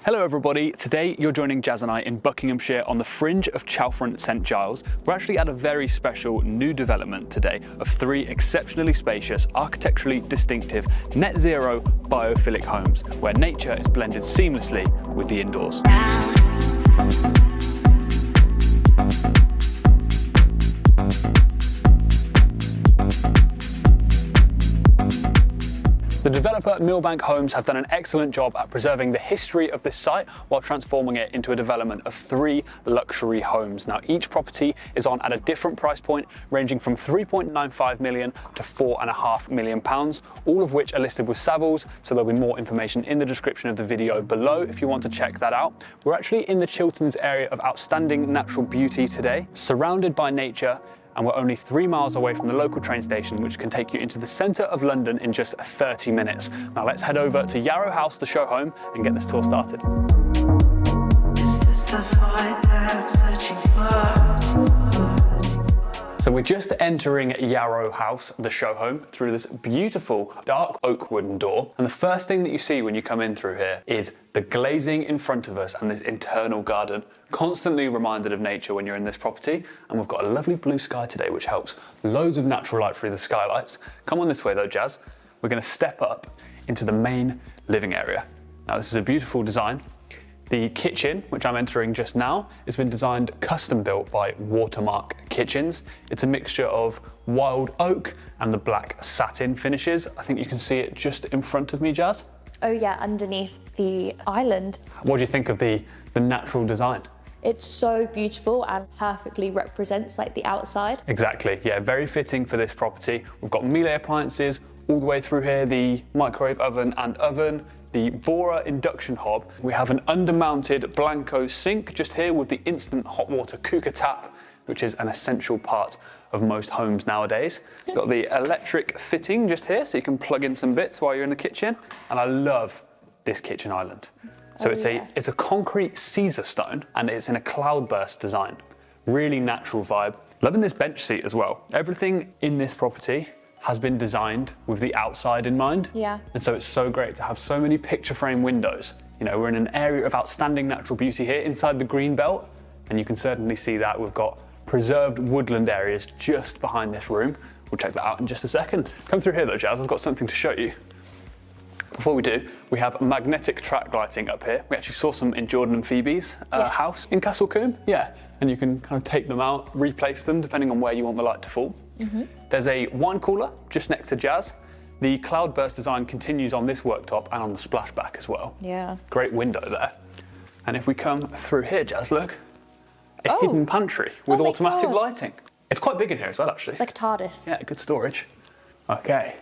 Hello everybody, today you're joining Jazz and I in Buckinghamshire on the fringe of Chalfont St Giles. We're actually at a very special new development today of 3 exceptionally spacious, architecturally distinctive, net zero biophilic homes where nature is blended seamlessly with the indoors. The developer Millbank Homes have done an excellent job at preserving the history of this site while transforming it into a development of 3 luxury homes. Now each property is on at a different price point, ranging from £3.95 million to £4.5 million, all of which are listed with Savills, so there'll be more information in the description of the video below if you want to check that out. We're actually in the Chilterns area of outstanding natural beauty today, surrounded by nature, and we're only 3 miles away from the local train station, which can take you into the centre of London in just 30 minutes. Now let's head over to Yarrow House, the show home, and get this tour started. Is this the void I'm searching for? So we're just entering Yarrow House, the show home, through this beautiful dark oak wooden door. And the first thing that you see when you come in through here is the glazing in front of us and this internal garden. Constantly reminded of nature when you're in this property. And we've got a lovely blue sky today, which helps. Loads of natural light through the skylights. Come on this way though, Jazz. We're going to step up into the main living area. Now this is a beautiful design. The kitchen, which I'm entering just now, has been designed custom built by Watermark Kitchens. It's a mixture of wild oak and the black satin finishes. I think you can see it just in front of me, Jazz. Oh yeah, underneath the island. What do you think of the natural design? It's so beautiful and perfectly represents like the outside. Exactly, yeah, very fitting for this property. We've got Miele appliances all the way through here, the microwave oven and oven, the Bora induction hob. We have an undermounted Blanco sink just here with the instant hot water cooker tap, which is an essential part of most homes nowadays. Got the electric fitting just here, so you can plug in some bits while you're in the kitchen. And I love this kitchen island. So it's a concrete Caesar stone and it's in a cloudburst design. Really natural vibe. Loving this bench seat as well. Everything in this property has been designed with the outside in mind. Yeah. And so it's so great to have so many picture frame windows. You know, we're in an area of outstanding natural beauty here inside the green belt, and you can certainly see that. We've got preserved woodland areas just behind this room. We'll check that out in just a second. Come through here though, Jazz, I've got something to show you. Before we do, we have magnetic track lighting up here. We actually saw some in Jordan and Phoebe's house in Castle Combe. Yeah, and you can kind of take them out, replace them depending on where you want the light to fall. There's a wine cooler just next to Jazz. The cloudburst design continues on this worktop and on the splashback as well. Yeah. Great window there. And if we come through here, Jazz, look, a hidden pantry with automatic lighting. It's quite big in here as well, actually. It's like a TARDIS. Yeah, good storage. Okay.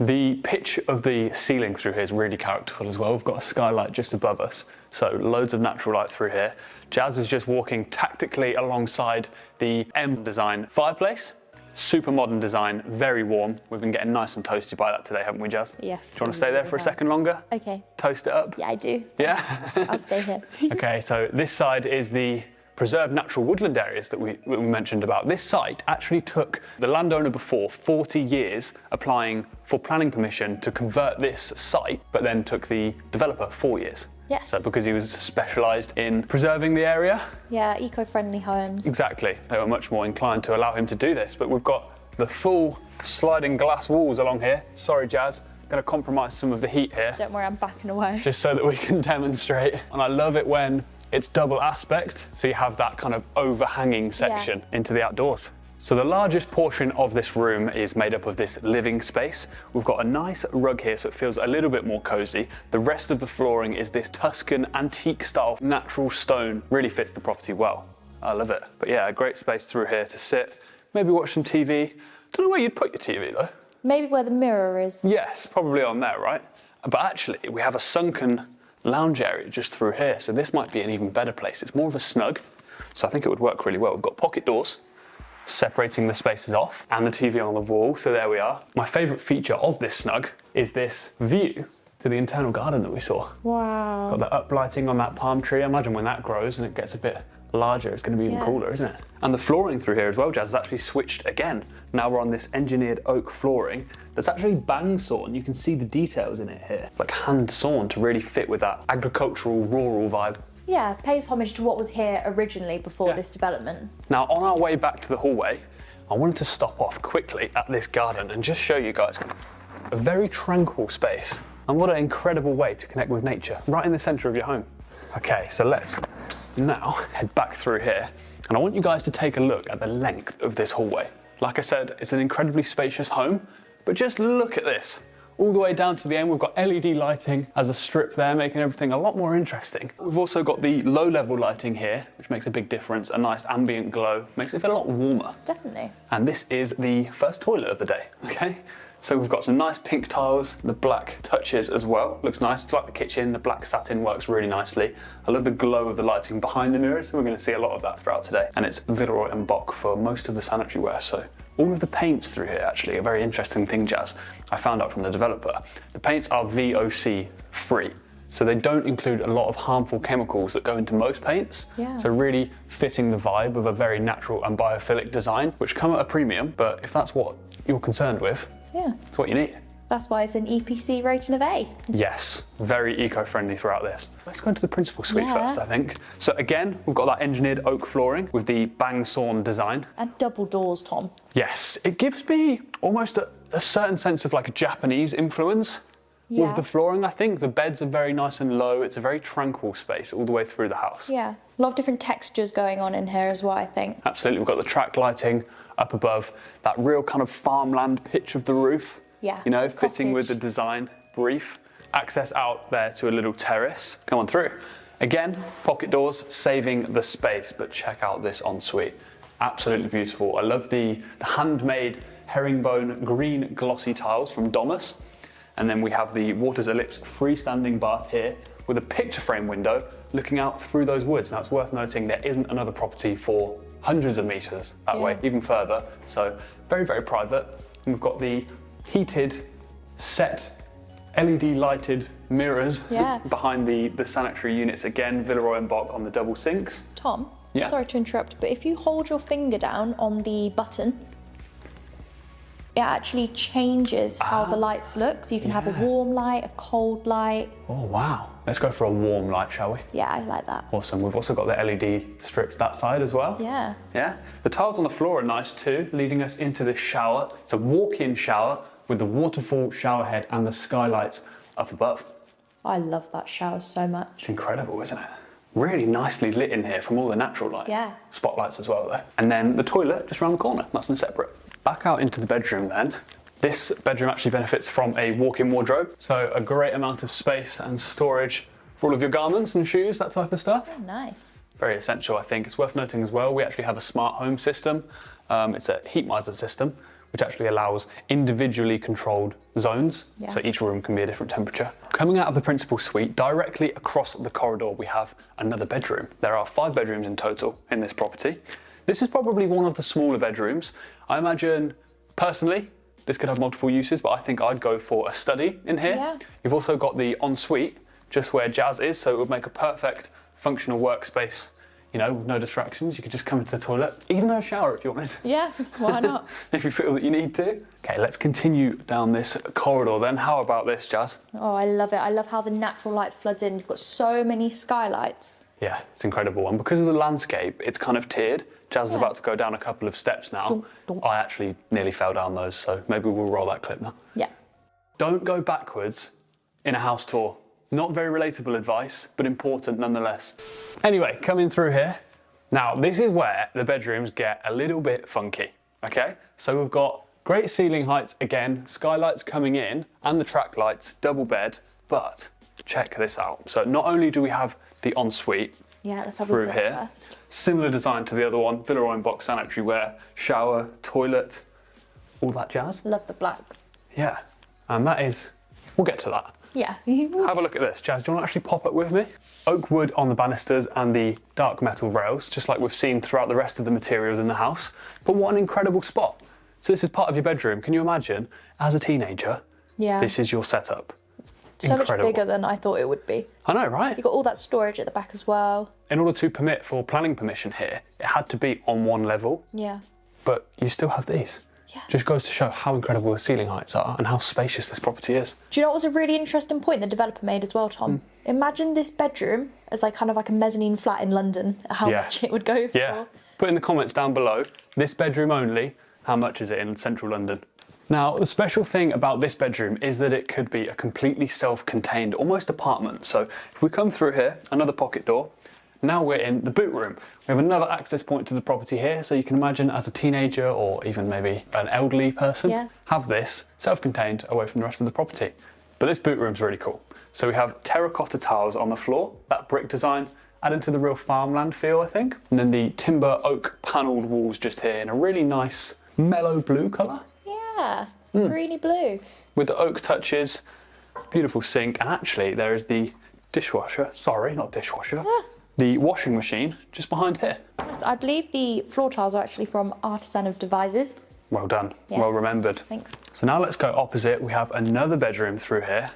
The pitch of the ceiling through here is really characterful as well. We've got a skylight just above us, so loads of natural light through here. Jazz is just walking tactically alongside the M design fireplace. Super modern design, very warm. We've been getting nice and toasty by that today, haven't we, Jazz? Yes. Do you want to stay there for a second longer? Okay. Toast it up? Yeah, I do. Yeah? I'll stay here. Okay, so this side is the preserved natural woodland areas that we mentioned about. This site actually took the landowner before 40 years applying for planning permission to convert this site, but then took the developer 4 years. Yes. So because he was specialised in preserving the area. Yeah, eco-friendly homes. Exactly. They were much more inclined to allow him to do this, but we've got the full sliding glass walls along here. Sorry, Jazz. Going to compromise some of the heat here. Don't worry, I'm backing away. Just so that we can demonstrate. And I love it when it's double aspect, so you have that kind of overhanging section into the outdoors. So the largest portion of this room is made up of this living space. We've got a nice rug here, so it feels a little bit more cozy. The rest of the flooring is this Tuscan antique style natural stone. Really fits the property well. I love it. But yeah, a great space through here to sit, maybe watch some TV. Don't know where you'd put your TV though. Maybe where the mirror is. Yes, probably on there, right? But actually, we have a sunken lounge area just through here, so this might be an even better place. It's more of a snug, so I think it would work really well. We've got pocket doors separating the spaces off and the TV on the wall, so there we are. My favourite feature of this snug is this view to the internal garden that we saw. Wow. Got the uplighting on that palm tree. Imagine when that grows and it gets a bit larger, it's going to be even cooler, isn't it? And the flooring through here as well, Jazz, is actually switched again. Now we're on this engineered oak flooring that's actually bang sawn. You can see the details in it here. It's like hand sawn to really fit with that agricultural, rural vibe. Yeah, pays homage to what was here originally before this development. Now, on our way back to the hallway, I wanted to stop off quickly at this garden and just show you guys a very tranquil space. And what an incredible way to connect with nature, right in the centre of your home. Okay, so let's now head back through here. And I want you guys to take a look at the length of this hallway. Like I said, it's an incredibly spacious home, but just look at this. All the way down to the end, we've got LED lighting as a strip there, making everything a lot more interesting. We've also got the low-level lighting here, which makes a big difference. A nice ambient glow, makes it feel a lot warmer. Definitely. And this is the first toilet of the day, okay? So we've got some nice pink tiles, the black touches as well. Looks nice, it's like the kitchen, the black satin works really nicely. I love the glow of the lighting behind the mirrors. We're gonna see a lot of that throughout today. And it's Villeroy and Boch for most of the sanitary ware. So all of the paints through here, actually, a very interesting thing, Jazz, I found out from the developer. The paints are VOC free. So they don't include a lot of harmful chemicals that go into most paints. Yeah. So really fitting the vibe of a very natural and biophilic design, which come at a premium, but if that's what you're concerned with, it's what you need. That's why it's an EPC rating of A. Yes, very eco-friendly throughout this. Let's go into the principal suite first, I think. So again, we've got that engineered oak flooring with the bang sawn design. And double doors, Tom. Yes, it gives me almost a certain sense of like a Japanese influence with the flooring. I think the beds are very nice and low. It's a very tranquil space all the way through the house. Yeah, a lot of different textures going on in here as well, I think. Absolutely, we've got the track lighting up above, that real kind of farmland pitch of the roof. Yeah, you know, fitting cottage. with the design brief. Access out there to a little terrace. Come on through. Again, pocket doors, saving the space, but check out this ensuite. Absolutely beautiful. I love the handmade herringbone green glossy tiles from Domus. And then we have the Water's Ellipse freestanding bath here with a picture frame window looking out through those woods. Now it's worth noting there isn't another property for hundreds of meters that way, even further. So very, very private. And we've got the heated, set, LED lighted mirrors behind the sanitary units. Again, Villeroy and Boch on the double sinks. Tom, sorry to interrupt, but if you hold your finger down on the button, it actually changes how the lights look. So you can have a warm light, a cold light. Oh, wow. Let's go for a warm light, shall we? Yeah, I like that. Awesome. We've also got the LED strips that side as well. Yeah. Yeah. The tiles on the floor are nice too, leading us into this shower. It's a walk-in shower with the waterfall shower head and the skylights up above. I love that shower so much. It's incredible, isn't it? Really nicely lit in here from all the natural light. Yeah. Spotlights as well though. And then the toilet just around the corner, nice and separate. Back out into the bedroom then. This bedroom actually benefits from a walk-in wardrobe, so a great amount of space and storage for all of your garments and shoes, that type of stuff. Oh, nice. Very essential, I think. It's worth noting as well, we actually have a smart home system. It's a heat miser system, which actually allows individually controlled zones, so each room can be a different temperature. Coming out of the principal suite, directly across the corridor, we have another bedroom. There are 5 bedrooms in total in this property. This is probably one of the smaller bedrooms. I imagine, personally, this could have multiple uses, but I think I'd go for a study in here. Yeah. You've also got the ensuite, just where Jazz is, so it would make a perfect functional workspace. You know, with no distractions, you could just come into the toilet, even have a shower if you wanted. Yeah, why not? If you feel that you need to. Okay, let's continue down this corridor then. How about this, Jazz? Oh, I love it. I love how the natural light floods in. You've got so many skylights. Yeah, it's incredible. And because of the landscape, it's kind of tiered. Jazz is about to go down a couple of steps now. I actually nearly fell down those, so maybe we'll roll that clip now. Yeah. Don't go backwards in a house tour. Not very relatable advice, but important nonetheless. Anyway, coming through here. Now, this is where the bedrooms get a little bit funky, okay? So we've got great ceiling heights again, skylights coming in, and the track lights, double bed, but check this out. So not only do we have the ensuite, Yeah, let's have a through look here. first. Similar design to the other one, Villeroy and Boch sanitary ware, shower, toilet, all that jazz. Love the black. Yeah, and that is, we'll get to that. Yeah. Have a look at this. Jazz, do you want to actually pop it with me? Oak wood on the banisters and the dark metal rails, just like we've seen throughout the rest of the materials in the house. But what an incredible spot. So this is part of your bedroom. Can you imagine, as a teenager, Yeah. this is your setup? So much Incredible. bigger than I thought it would be. I know, right? You've got all that storage at the back as well. In order to permit for planning permission here, it had to be on one level, Yeah. but you still have these. Yeah. Just goes to show how incredible the ceiling heights are and how spacious this property is. Do you know what was a really interesting point the developer made as well, Tom? Imagine this bedroom as like kind of like a mezzanine flat in London, how Yeah. much it would go for. Yeah. Put in the comments down below, this bedroom only, how much is it in central London? Now, the special thing about this bedroom is that it could be a completely self-contained, almost apartment. So if we come through here, another pocket door, now we're in the boot room. We have another access point to the property here, so you can imagine as a teenager or even maybe an elderly person, Yeah. have this self-contained away from the rest of the property. But this boot room's really cool. So we have terracotta tiles on the floor, that brick design, added to the real farmland feel, I think. And then the timber oak panelled walls just here in a really nice mellow blue colour. Yeah, greeny blue. With the oak touches, beautiful sink, and actually there is the dishwasher, sorry, not dishwasher, the washing machine just behind here. Yes, I believe the floor tiles are actually from Artisan of Devices. Well done, Yeah. well remembered. Thanks. So now let's go opposite. We have another bedroom through here,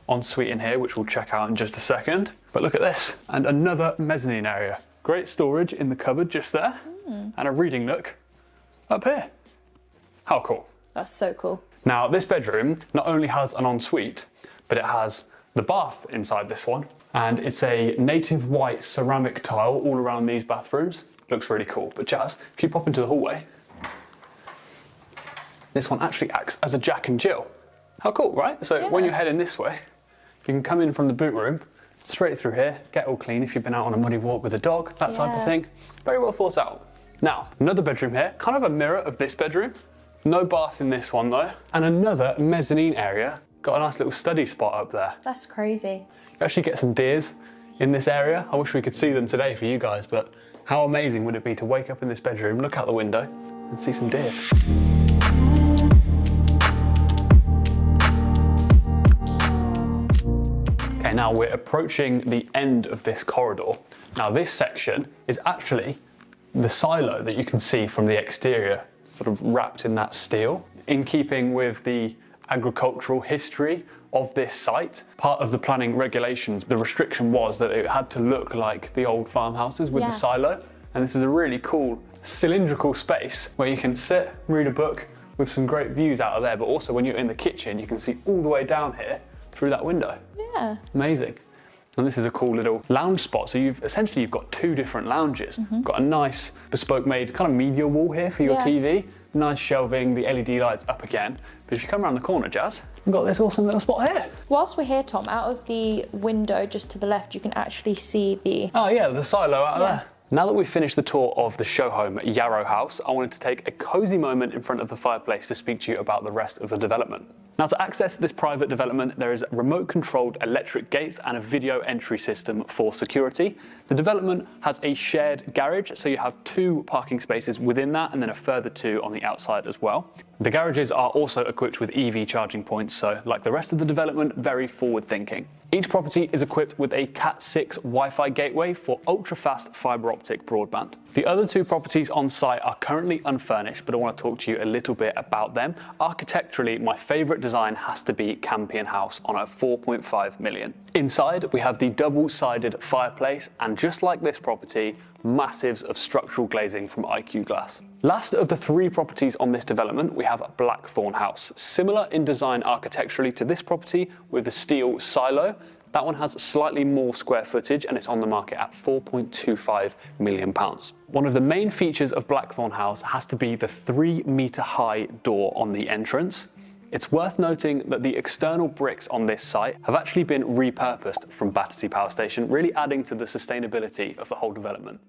ensuite in here, which we'll check out in just a second. But look at this, and another mezzanine area. Great storage in the cupboard just there, and a reading nook up here. How cool. That's so cool. Now, this bedroom not only has an ensuite, but it has the bath inside this one. And it's a native white ceramic tile all around these bathrooms. Looks really cool. But Jazz, if you pop into the hallway, this one actually acts as a Jack and Jill. How cool, right? So when you're heading this way, you can come in from the boot room, straight through here, get all clean if you've been out on a muddy walk with a dog, that type of Yeah. thing. Very well thought out. Now, another bedroom here, kind of a mirror of this bedroom. No bath in this one though. And another mezzanine area. Got a nice little study spot up there. That's crazy. You actually get some deers in this area. I wish we could see them today for you guys, but how amazing would it be to wake up in this bedroom, look out the window and see some deers. Okay, now we're approaching the end of this corridor. Now this section is actually the silo that you can see from the exterior, sort of wrapped in that steel. In keeping with the agricultural history of this site, part of the planning regulations, the restriction was that it had to look like the old farmhouses with Yeah. the silo. And this is a really cool cylindrical space where you can sit, read a book with some great views out of there. But also when you're in the kitchen, you can see all the way down here through that window. Yeah. Amazing. And this is a cool little lounge spot. So you've got two different lounges. Got a nice bespoke made kind of media wall here for your Yeah. TV. Nice shelving, the LED lights up again. But if you come around the corner, Jazz, we've got this awesome little spot here. Whilst we're here, Tom, out of the window just to the left, you can actually see the... Oh yeah, the silo out Yeah. there. Now that we've finished the tour of the show home at Yarrow House, I wanted to take a cosy moment in front of the fireplace to speak to you about the rest of the development. Now, to access this private development, there is remote controlled electric gates and a video entry system for security. The development has a shared garage, so you have 2 parking spaces within that and then a further 2 on the outside as well. The garages are also equipped with EV charging points, so like the rest of the development, very forward thinking. Each property is equipped with a Cat6 Wi-Fi gateway for ultra-fast fibre optic broadband. The other 2 properties on site are currently unfurnished, but I want to talk to you a little bit about them. Architecturally, my favourite design has to be Campion House on a 4.5 million. Inside, we have the double-sided fireplace, and just like this property, massives of structural glazing from IQ Glass. Last of the 3 properties on this development, we have Blackthorn House. Similar in design architecturally to this property with the steel silo. That one has slightly more square footage and it's on the market at £4.25 million. One of the main features of Blackthorn House has to be the 3-metre high door on the entrance. It's worth noting that the external bricks on this site have actually been repurposed from Battersea Power Station, really adding to the sustainability of the whole development.